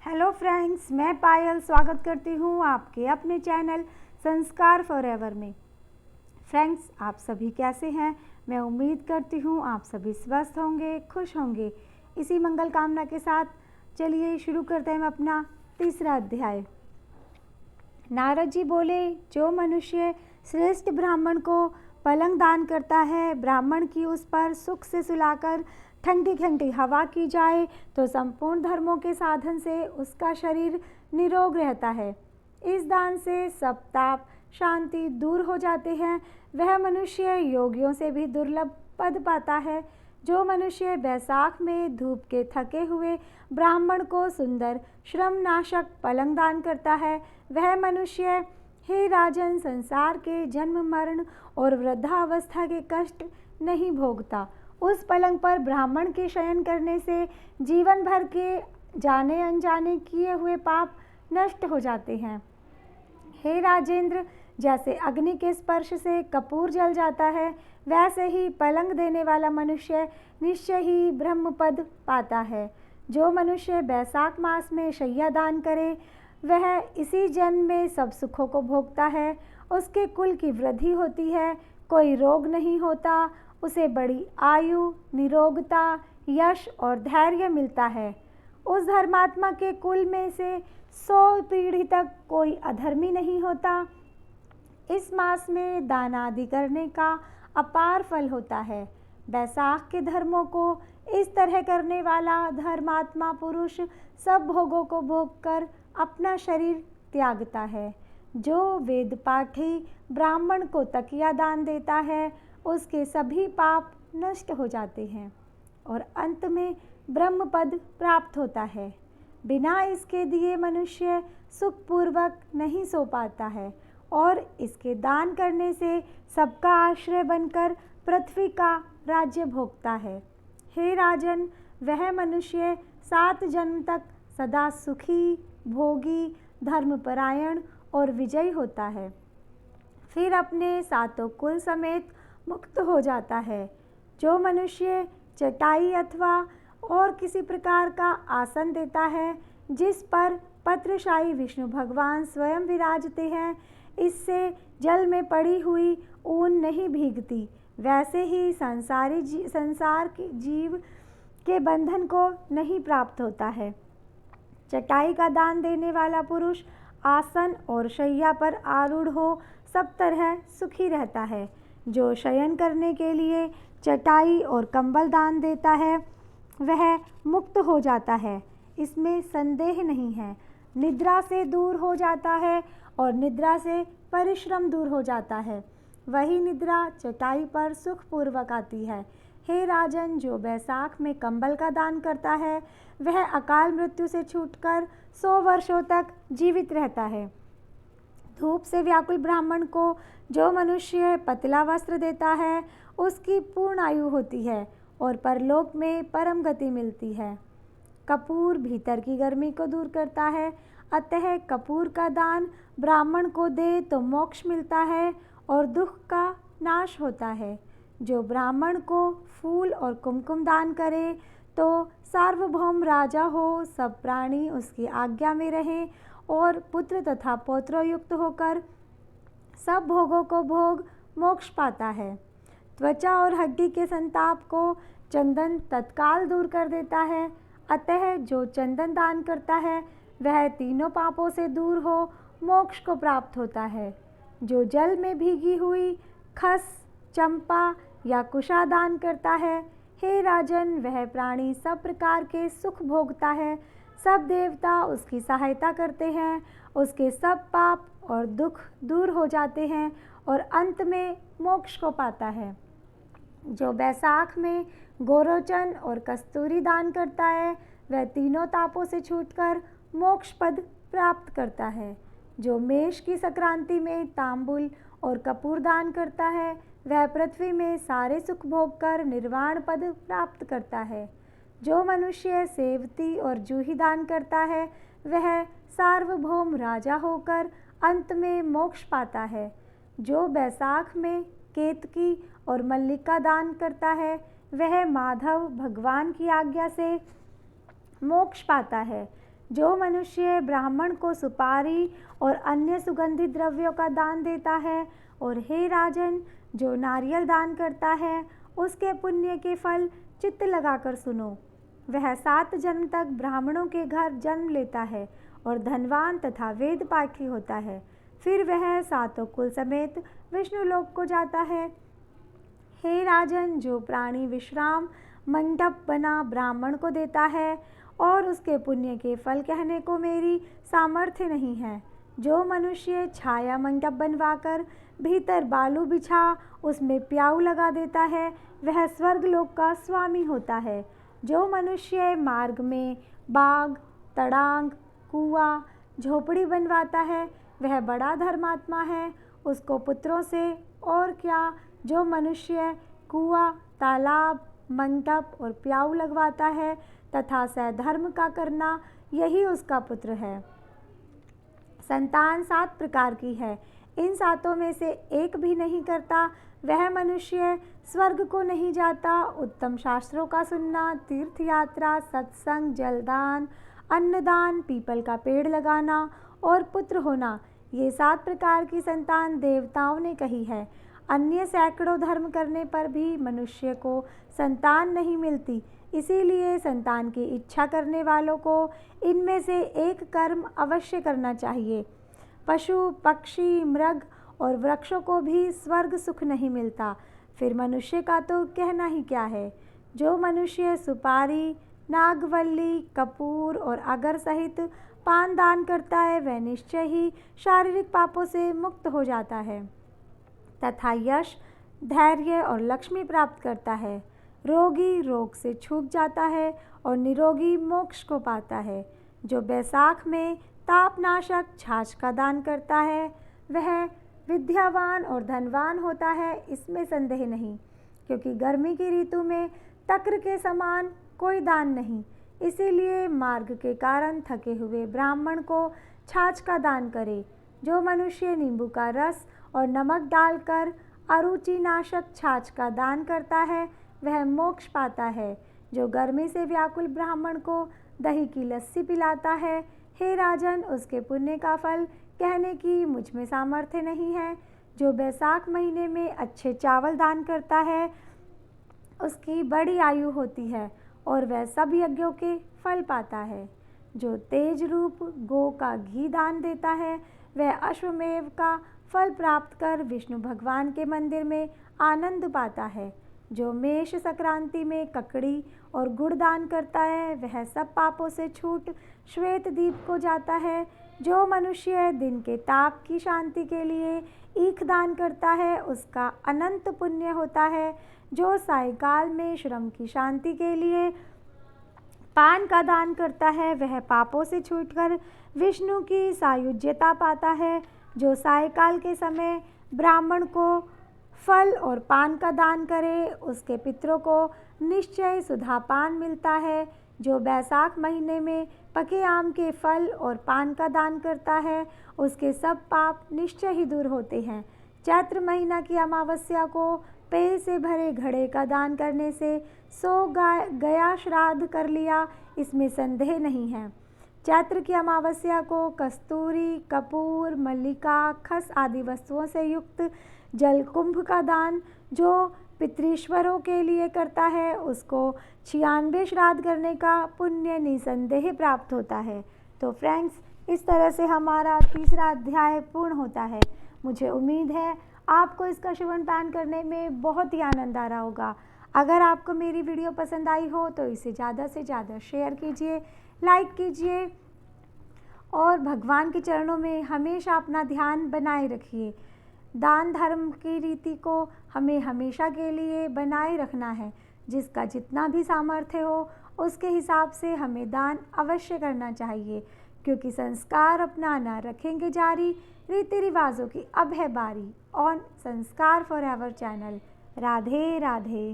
Hello friends, मैं पायल स्वागत करती हूँ आपके अपने चैनल संस्कार फॉरएवर में। फ्रेंड्स, आप सभी कैसे हैं? मैं उम्मीद करती हूँ आप सभी स्वस्थ होंगे, खुश होंगे। इसी मंगल कामना के साथ चलिए शुरू करते हैं अपना तीसरा अध्याय। नारद जी बोले, जो मनुष्य श्रेष्ठ ब्राह्मण को पलंग दान करता है, ब्राह्मण की उस पर सुख से सुलाकर ठंडी ठंडी हवा की जाए तो संपूर्ण धर्मों के साधन से उसका शरीर निरोग रहता है। इस दान से सब ताप शांति दूर हो जाते हैं। वह मनुष्य योगियों से भी दुर्लभ पद पाता है। जो मनुष्य बैसाख में धूप के थके हुए ब्राह्मण को सुंदर श्रमनाशक पलंग दान करता है, वह मनुष्य, हे राजन, संसार के जन्म मरण और वृद्धावस्था के कष्ट नहीं भोगता। उस पलंग पर ब्राह्मण के शयन करने से जीवन भर के जाने अनजाने किए हुए पाप नष्ट हो जाते हैं। हे राजेंद्र, जैसे अग्नि के स्पर्श से कपूर जल जाता है, वैसे ही पलंग देने वाला मनुष्य निश्चय ही ब्रह्म पद पाता है। जो मनुष्य बैसाख मास में शैया दान करे, वह इसी जन्म में सब सुखों को भोगता है। उसके कुल की वृद्धि होती है, कोई रोग नहीं होता, उसे बड़ी आयु, निरोगता, यश और धैर्य मिलता है। उस धर्मात्मा के कुल में से 100 पीढ़ी तक कोई अधर्मी नहीं होता। इस मास में दान आदि करने का अपार फल होता है। बैसाख के धर्मों को इस तरह करने वाला धर्मात्मा पुरुष सब भोगों को भोग कर अपना शरीर त्यागता है। जो वेद पाठी ब्राह्मण को तकिया दान देता है, उसके सभी पाप नष्ट हो जाते हैं और अंत में ब्रह्म पद प्राप्त होता है। बिना इसके दिए मनुष्य सुखपूर्वक नहीं सो पाता है और इसके दान करने से सबका आश्रय बनकर पृथ्वी का राज्य भोगता है। हे राजन, वह मनुष्य 7 जन्म तक सदा सुखी, भोगी, धर्मपरायण और विजयी होता है। फिर अपने 7 कुल समेत मुक्त हो जाता है। जो मनुष्य चटाई अथवा और किसी प्रकार का आसन देता है, जिस पर पत्रशाही विष्णु भगवान स्वयं विराजते हैं, इससे जल में पड़ी हुई ऊन नहीं भीगती। वैसे ही संसार के जीव के बंधन को नहीं प्राप्त होता है। चटाई का दान देने वाला पुरुष आसन और शैया पर आरूढ़ हो सब तरह सुखी रहता है। जो शयन करने के लिए चटाई और कंबल दान देता है, वह मुक्त हो जाता है, इसमें संदेह नहीं है। निद्रा से दूर हो जाता है और निद्रा से परिश्रम दूर हो जाता है। वही निद्रा चटाई पर सुखपूर्वक आती है। हे राजन, जो बैसाख में कंबल का दान करता है, वह अकाल मृत्यु से छूटकर 100 वर्षों तक जीवित रहता है। धूप से व्याकुल ब्राह्मण को जो मनुष्य पतला वस्त्र देता है, उसकी पूर्ण आयु होती है और परलोक में परम गति मिलती है। कपूर भीतर की गर्मी को दूर करता है, अतः कपूर का दान ब्राह्मण को दे तो मोक्ष मिलता है और दुख का नाश होता है। जो ब्राह्मण को फूल और कुमकुम दान करे तो सार्वभौम राजा हो, सब प्राणी उसकी आज्ञा में रहें और पुत्र तथा पौत्रोयुक्त होकर सब भोगों को भोग मोक्ष पाता है। त्वचा और हड्डी के संताप को चंदन तत्काल दूर कर देता है, अतः जो चंदन दान करता है, वह तीनों पापों से दूर हो मोक्ष को प्राप्त होता है। जो जल में भीगी हुई खस, चंपा या कुशा दान करता है, हे राजन, वह प्राणी सब प्रकार के सुख भोगता है। सब देवता उसकी सहायता करते हैं, उसके सब पाप और दुख दूर हो जाते हैं और अंत में मोक्ष को पाता है। जो बैसाख में गोरोचन और कस्तूरी दान करता है, वह तीनों तापों से छूटकर मोक्ष पद प्राप्त करता है। जो मेष की संक्रांति में तांबुल और कपूर दान करता है, वह पृथ्वी में सारे सुख भोग कर निर्वाण पद प्राप्त करता है। जो मनुष्य सेवती और जूही दान करता है, वह सार्वभौम राजा होकर अंत में मोक्ष पाता है। जो बैसाख में केतकी और मल्लिका दान करता है, वह माधव भगवान की आज्ञा से मोक्ष पाता है। जो मनुष्य ब्राह्मण को सुपारी और अन्य सुगंधित द्रव्यों का दान देता है, और हे राजन, जो नारियल दान करता है, उसके पुण्य के फल चित्त लगाकर सुनो। वह 7 जन्म तक ब्राह्मणों के घर जन्म लेता है और धनवान तथा वेद पाठी होता है। फिर वह 7 कुल समेत विष्णु लोक को जाता है। हे राजन, जो प्राणी विश्राम मंडप बना ब्राह्मण को देता है और उसके पुण्य के फल कहने को मेरी सामर्थ्य नहीं है। जो मनुष्य छाया मंडप बनवाकर भीतर बालू बिछा उसमें प्याऊ लगा देता है, वह स्वर्ग लोक का स्वामी होता है। जो मनुष्य मार्ग में बाग, तड़ांग, कुआं, झोपड़ी बनवाता है, वह बड़ा धर्मात्मा है। उसको पुत्रों से और क्या, जो मनुष्य कुआं, तालाब, मंडप और प्याऊ लगवाता है तथा सधर्म का करना, यही उसका पुत्र है। संतान 7 प्रकार की है, इन 7 में से एक भी नहीं करता, वह मनुष्य स्वर्ग को नहीं जाता। उत्तम शास्त्रों का सुनना, तीर्थ यात्रा, सत्संग, जलदान, अन्नदान, पीपल का पेड़ लगाना और पुत्र होना, ये 7 प्रकार की संतान देवताओं ने कही है। अन्य सैकड़ों धर्म करने पर भी मनुष्य को संतान नहीं मिलती। इसीलिए संतान की इच्छा करने वालों को इनमें से एक कर्म अवश्य करना चाहिए। पशु, पक्षी, मृग और वृक्षों को भी स्वर्ग सुख नहीं मिलता, फिर मनुष्य का तो कहना ही क्या है। जो मनुष्य सुपारी, नागवल्ली, कपूर और अगर सहित पान दान करता है, वह निश्चय ही शारीरिक पापों से मुक्त हो जाता है तथा यश, धैर्य और लक्ष्मी प्राप्त करता है। रोगी रोग से छूट जाता है और निरोगी मोक्ष को पाता है। जो बैसाख में तापनाशक छाछ का दान करता है, वह विद्यावान और धनवान होता है, इसमें संदेह नहीं, क्योंकि गर्मी की ऋतु में तक्र के समान कोई दान नहीं। इसीलिए मार्ग के कारण थके हुए ब्राह्मण को छाछ का दान करे। जो मनुष्य नींबू का रस और नमक डालकर अरुचि नाशक छाछ का दान करता है, वह मोक्ष पाता है। जो गर्मी से व्याकुल ब्राह्मण को दही की लस्सी पिलाता है, हे राजन, उसके पुण्य का फल कहने की मुझ में सामर्थ्य नहीं है। जो बैसाख महीने में अच्छे चावल दान करता है, उसकी बड़ी आयु होती है और वह सब यज्ञों के फल पाता है। जो तेज रूप गो का घी दान देता है, वह अश्वमेव का फल प्राप्त कर विष्णु भगवान के मंदिर में आनंद पाता है। जो मेष संक्रांति में ककड़ी और गुड़ दान करता है, वह सब पापों से छूट श्वेत द्वीप को जाता है। जो मनुष्य दिन के ताप की शांति के लिए ईख दान करता है, उसका अनंत पुण्य होता है। जो सायंकाल में श्रम की शांति के लिए पान का दान करता है, वह पापों से छूटकर विष्णु की सायुज्यता पाता है। जो सायंकाल के समय ब्राह्मण को फल और पान का दान करे, उसके पितरों को निश्चय सुधापान मिलता है। जो बैसाख महीने में पके आम के फल और पान का दान करता है, उसके सब पाप निश्चय ही दूर होते हैं। चैत्र महीना की अमावस्या को पेय से भरे घड़े का दान करने से 100 गया श्राद्ध कर लिया, इसमें संदेह नहीं है। चैत्र की अमावस्या को कस्तूरी, कपूर, मल्लिका, खस आदि वस्तुओं से युक्त जलकुंभ का दान जो पितृश्वरों के लिए करता है, उसको 96 श्राद्ध करने का पुण्य निसंदेह प्राप्त होता है। तो फ्रेंड्स, इस तरह से हमारा 3रा अध्याय पूर्ण होता है। मुझे उम्मीद है आपको इसका श्रवण पान करने में बहुत ही आनंद आ रहा होगा। अगर आपको मेरी वीडियो पसंद आई हो तो इसे ज़्यादा से ज़्यादा शेयर कीजिए, लाइक कीजिए और भगवान के चरणों में हमेशा अपना ध्यान बनाए रखिए। दान धर्म की रीति को हमें हमेशा के लिए बनाए रखना है। जिसका जितना भी सामर्थ्य हो, उसके हिसाब से हमें दान अवश्य करना चाहिए, क्योंकि संस्कार अपनाना रखेंगे जारी, रीति रिवाजों की अब है बारी। ऑन संस्कार फॉरएवर चैनल। राधे राधे।